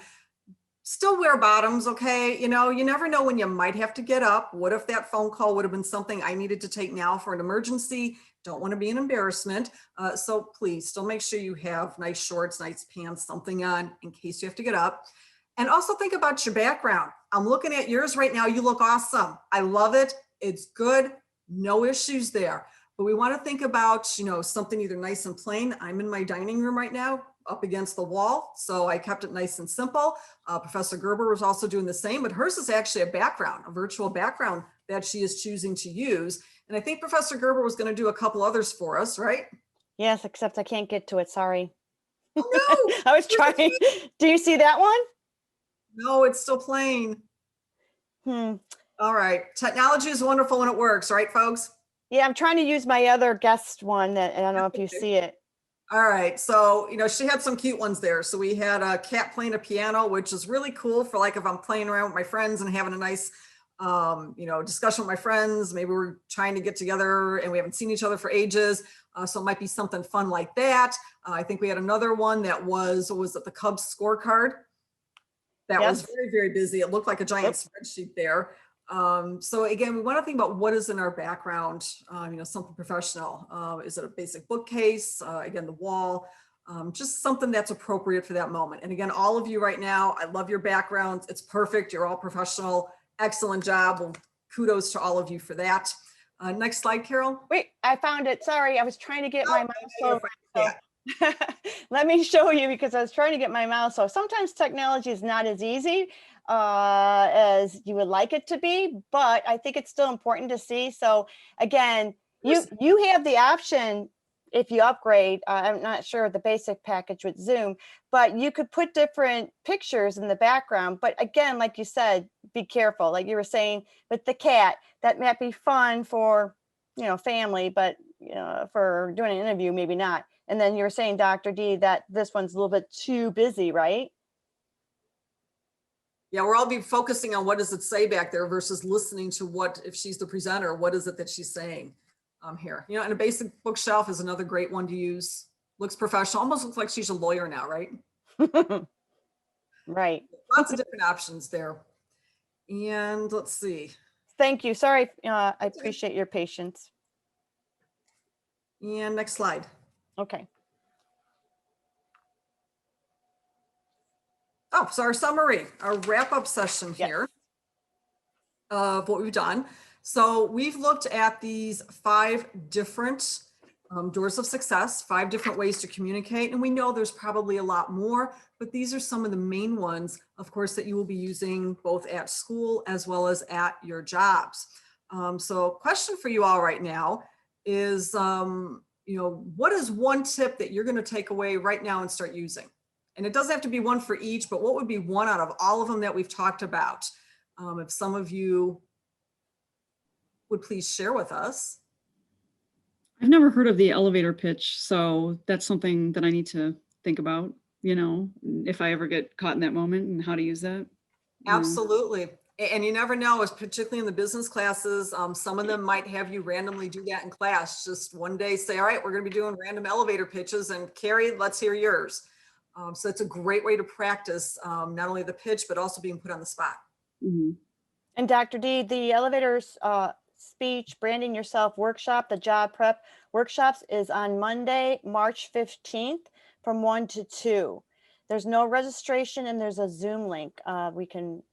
Still wear bottoms, okay? You know, you never know when you might have to get up. What if that phone call would have been something I needed to take now for an emergency? Don't want to be an embarrassment. So please still make sure you have nice shorts, nice pants, something on in case you have to get up. And also think about your background. I'm looking at yours right now. You look awesome. I love it. It's good. No issues there. But we want to think about, you know, something either nice and plain. I'm in my dining room right now, up against the wall. So I kept it nice and simple. Professor Gerber was also doing the same, but hers is actually a background, a virtual background that she is choosing to use. And I think Professor Gerber was going to do a couple others for us, right? Yes, except I can't get to it. Sorry. Oh, no. I was trying. Do you see that one? No, it's still playing. All right. Technology is wonderful when it works, right, folks? Yeah, I'm trying to use my other guest one that I don't know if you see it. All right. So, you know, she had some cute ones there. So we had a cat playing a piano, which is really cool for like if I'm playing around with my friends and having a nice, you know, discussion with my friends. Maybe we're trying to get together and we haven't seen each other for ages. So it might be something fun like that. I think we had another one that was it the Cubs scorecard? That was very, very busy. It looked like a giant spreadsheet there. So again, we want to think about what is in our background, you know, something professional. Is it a basic bookcase? Again, the wall, just something that's appropriate for that moment. And again, all of you right now, I love your backgrounds. It's perfect. You're all professional. Excellent job. Well, kudos to all of you for that. Next slide, Carol. Wait, I found it. Sorry, I was trying to get my mouse over. Let me show you because I was trying to get my mouse. So sometimes technology is not as easy as you would like it to be, but I think it's still important to see. So again, you have the option if you upgrade. I'm not sure of the basic package with Zoom, but you could put different pictures in the background. But again, like you said, be careful. Like you were saying with the cat, that might be fun for, you know, family, but you know, for doing an interview, maybe not. And then you were saying, Dr. D, that this one's a little bit too busy, right? Yeah, we're all be focusing on what does it say back there versus listening to what, if she's the presenter, what is it that she's saying here? You know, and a basic bookshelf is another great one to use. Looks professional, almost looks like she's a lawyer now, right? Right. Lots of different options there. And let's see. Thank you. Sorry, I appreciate your patience. And next slide. Okay. Oh, so our summary, our wrap-up session here of what we've done. So we've looked at these 5 different Doors of Success, 5 different ways to communicate. And we know there's probably a lot more, but these are some of the main ones, of course, that you will be using both at school as well as at your jobs. So question for you all right now is, what is one tip that you're going to take away right now and start using? And it doesn't have to be one for each, but what would be one out of all of them that we've talked about? If some of you would please share with us. I've never heard of the elevator pitch, so that's something that I need to think about, if I ever get caught in that moment and how to use that. Absolutely. And you never know, particularly in the business classes, some of them might have you randomly do that in class. Just one day say, all right, we're going to be doing random elevator pitches, and Carrie, let's hear yours. So it's a great way to practice not only the pitch, but also being put on the spot. Mm-hmm. And Dr. D, the elevators speech, branding yourself workshop, the job prep workshops is on Monday, March 15th from 1 to 2. There's no registration and there's a Zoom link. We can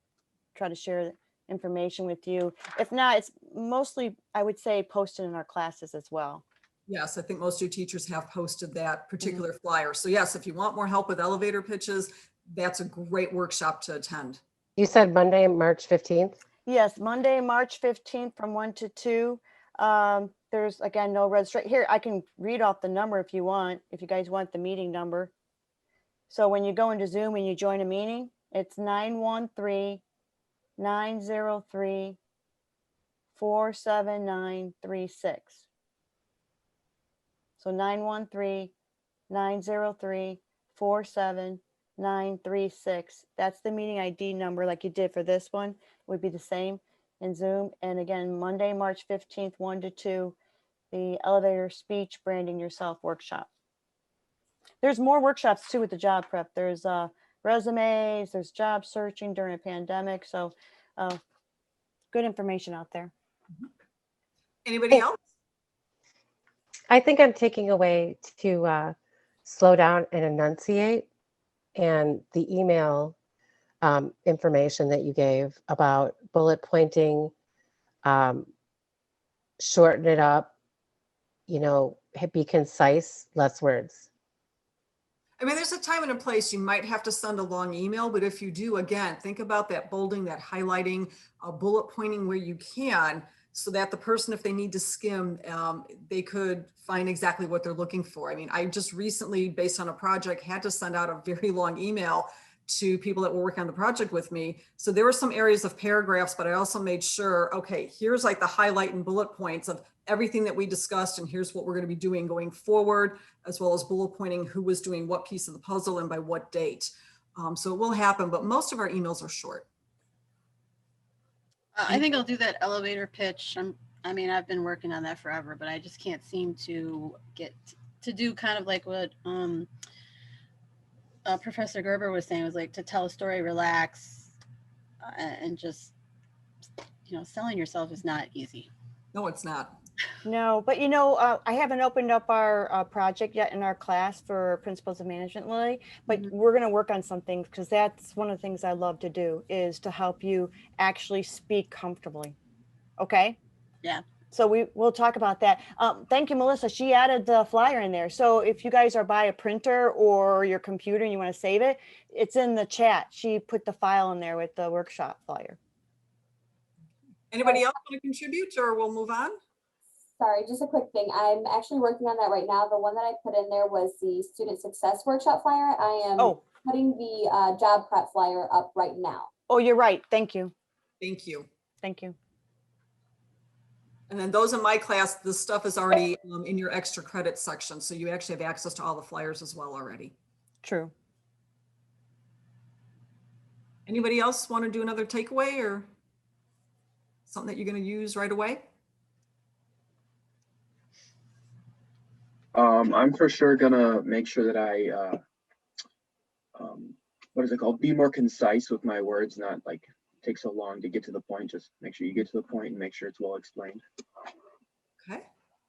try to share information with you. If not, it's mostly, I would say, posted in our classes as well. Yes, I think most of your teachers have posted that particular flyer. So yes, if you want more help with elevator pitches, that's a great workshop to attend. You said Monday, March 15th? Yes, Monday, March 15th from 1 to 2. There's, again, no registration. Here, I can read off the number if you want, if you guys want the meeting number. So when you go into Zoom and you join a meeting, it's 913-903-47936. So 913-903-47936. That's the meeting ID number like you did for this one. Would be the same in Zoom. And again, Monday, March 15th, 1 to 2, the elevator speech branding yourself workshop. There's more workshops too with the job prep. There's resumes, there's job searching during a pandemic. So good information out there. Anybody else? I think I'm taking away to slow down and enunciate, and the email information that you gave about bullet pointing, shorten it up, be concise, less words. I mean, there's a time and a place you might have to send a long email, but if you do, again, think about that bolding, that highlighting, bullet pointing where you can, so that the person, if they need to skim, they could find exactly what they're looking for. I mean, I just recently, based on a project, had to send out a very long email to people that were working on the project with me. So there were some areas of paragraphs, but I also made sure, okay, here's like the highlight and bullet points of everything that we discussed, and here's what we're going to be doing going forward, as well as bullet pointing who was doing what piece of the puzzle and by what date. So it will happen, but most of our emails are short. I think I'll do that elevator pitch. I've been working on that forever, but I just can't seem to get to do kind of like what Professor Gerber was saying, was like to tell a story, relax, and just, selling yourself is not easy. No, it's not. No, but I haven't opened up our project yet in our class for Principles of Management, Lily, but we're going to work on some things, because that's one of the things I love to do, is to help you actually speak comfortably. Okay? Yeah. So we'll talk about that. Thank you, Melissa. She added the flyer in there. So if you guys are by a printer or your computer and you want to save it, it's in the chat. She put the file in there with the workshop flyer. Anybody else want to contribute, or we'll move on? Sorry, just a quick thing. I'm actually working on that right now. The one that I put in there was the student success workshop flyer. I am putting the job prep flyer up right now. Oh, you're right. Thank you. Thank you. Thank you. And then those in my class, the stuff is already in your extra credit section. So you actually have access to all the flyers as well already. True. Anybody else want to do another takeaway or something that you're going to use right away? I'm for sure gonna make sure that I, what is it called? Be more concise with my words, not like take so long to get to the point. Just make sure you get to the point and make sure it's well explained. Okay,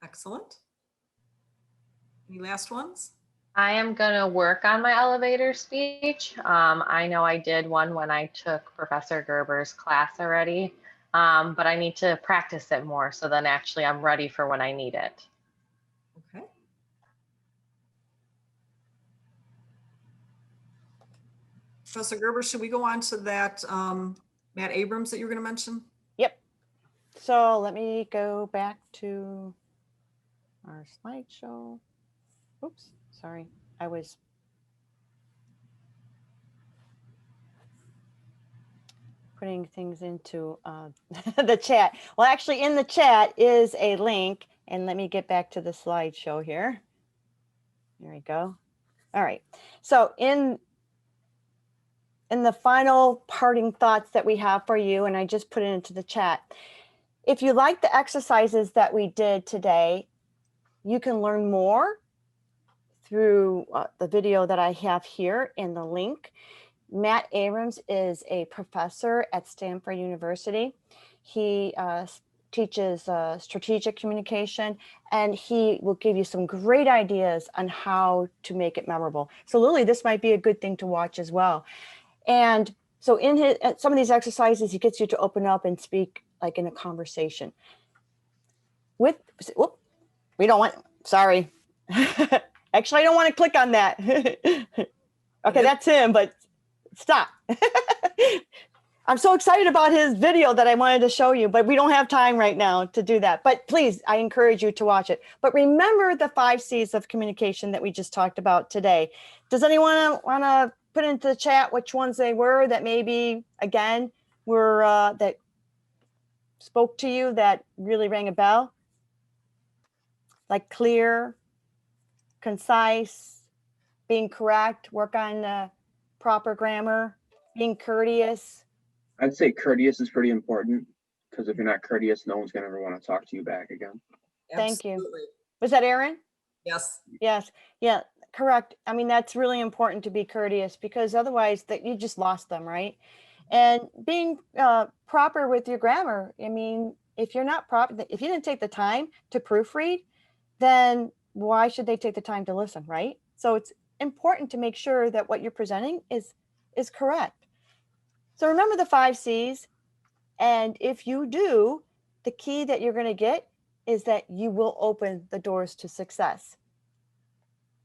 excellent. Any last ones? I am gonna work on my elevator speech. I know I did one when I took Professor Gerber's class already, but I need to practice it more, so then actually I'm ready for when I need it. Okay, Professor Gerber, should we go on to that Matt Abrams that you were going to mention? Yep. So let me go back to our slideshow. Oops, sorry. I was putting things into the chat. Well, actually in the chat is a link, and let me get back to the slideshow here. There we go. All right. So in the final parting thoughts that we have for you, and I just put it into the chat. If you like the exercises that we did today, you can learn more through the video that I have here in the link. Matt Abrams is a professor at Stanford University. He teaches strategic communication, and he will give you some great ideas on how to make it memorable. So Lily, this might be a good thing to watch as well. And so in some of these exercises, he gets you to open up and speak like in a conversation. We don't want, sorry. Actually, I don't want to click on that. Okay, that's him, but stop. I'm so excited about his video that I wanted to show you, but we don't have time right now to do that. But please, I encourage you to watch it. But remember the 5 C's of communication that we just talked about today. Does anyone want to put into the chat which ones they were that maybe, again, were that spoke to you that really rang a bell? Like clear, concise, being correct, work on the proper grammar, being courteous. I'd say courteous is pretty important, because if you're not courteous, no one's gonna ever want to talk to you back again. Thank you. Absolutely. Was that Aaron? Yes. Yes. Yeah, correct. I mean, that's really important to be courteous, because otherwise that you just lost them, right? And being proper with your grammar. I mean, if you're not proper, if you didn't take the time to proofread, then why should they take the time to listen, right? So it's important to make sure that what you're presenting is correct. So remember the 5 C's. And if you do, the key that you're going to get is that you will open the doors to success.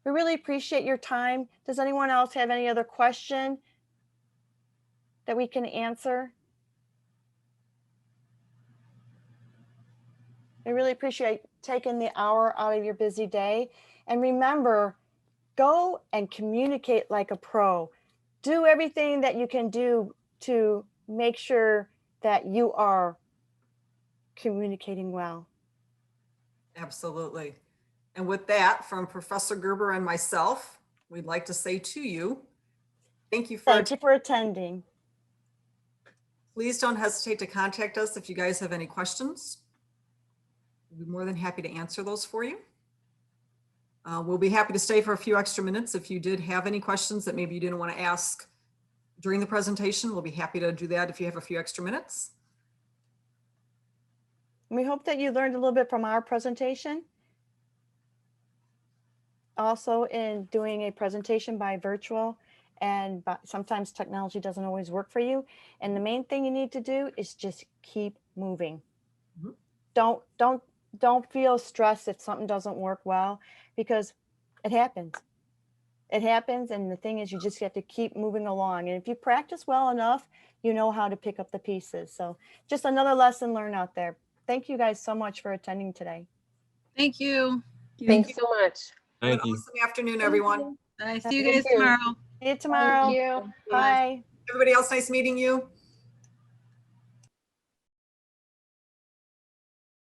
We really appreciate your time. Does anyone else have any other question that we can answer? I really appreciate taking the hour out of your busy day. And remember, go and communicate like a pro. Do everything that you can do to make sure that you are communicating well. Absolutely. And with that, from Professor Gerber and myself, we'd like to say to you, thank you for attending. Please don't hesitate to contact us if you guys have any questions. We'll be more than happy to answer those for you. We'll be happy to stay for a few extra minutes if you did have any questions that maybe you didn't want to ask during the presentation. We'll be happy to do that if you have a few extra minutes. We hope that you learned a little bit from our presentation. Also, in doing a presentation by virtual, and sometimes technology doesn't always work for you. And the main thing you need to do is just keep moving. Mm-hmm. Don't feel stressed if something doesn't work well, because it happens. It happens, and the thing is, you just have to keep moving along. And if you practice well enough, you know how to pick up the pieces. So just another lesson learned out there. Thank you guys so much for attending today. Thank you. Thanks so much. Have an awesome afternoon, everyone. Bye. See you guys tomorrow. See you tomorrow. Thank you. Bye. Everybody else, nice meeting you.